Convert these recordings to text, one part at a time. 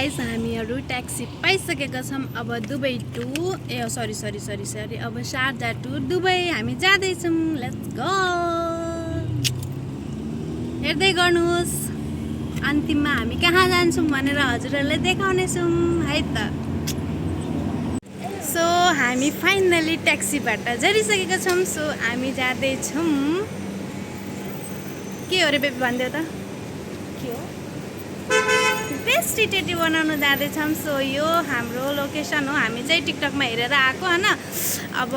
Guys हामीहरू taxi पाइसकेका छौँ। अब दुबई टु सरी अब शारजा टु दुबई हामी जाँदैछौँ। Let's go. हेर्दै गर्नुहोस् अन्तिममा हामी कहाँ जान्छौँ भनेर हजुरहरूलाई देखाउनेछौँ है त। सो हामी फाइनली ट्याक्सीबाट झरिसकेका छौँ। सो हामी जाँदैछौँ। के हो रे बेबी भनिदेऊ त के हो? पेस्ट्री टेटी बनाउनु जाँदैछौँ। सो यो हाम्रो लोकेसन हो। हामी चाहिँ टिकटकमा हेरेर आएको होइन। अब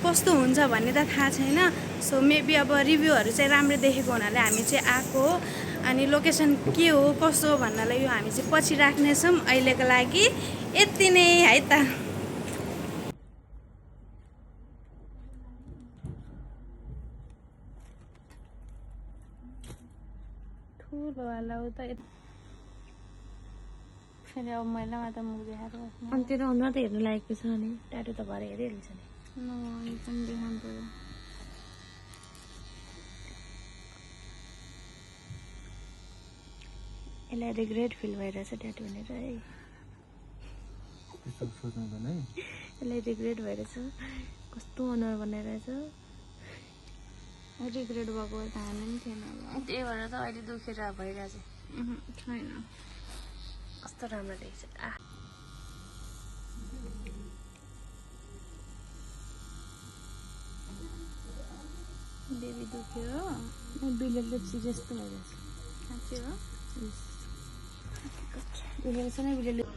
कस्तो हुन्छ भन्ने त थाहा छैन। सो मेबी अब रिभ्यूहरू चाहिँ राम्रो देखेको हुनाले हामी चाहिँ आएको हो। अनि लोकेसन के हो कसो हो भन्नलाई यो हामी चाहिँ पछि राख्नेछौँ। अहिलेको लागि यति नै है त। ठुलो वाला हो त फेरि अब मैलामा त मुख देखाएर बस्नु। अनि त्यो त अनुहार त हेर्नु लागेको छ नि। ट्याटु त भरे हेरिहाल्छ नि। यो पनि देखाउनु पऱ्यो। यसलाई रिग्रेट फिल भइरहेछ ट्याटु भनेर है। यसलाई रिग्रेट भइरहेछ। कस्तो अनुहार बनाइरहेछ। रिग्रेट भएको थाहा नै थिएन। त्यही भएर त अहिले दुखेर भइरहेछ। छैन कस्तो राम्रो देख्छ। बेबी दुख्यो हो। बिलेट लेप्सी जस्तो भइरहेछ। साँच्चै हो। दुखेको छ नि बिलेट।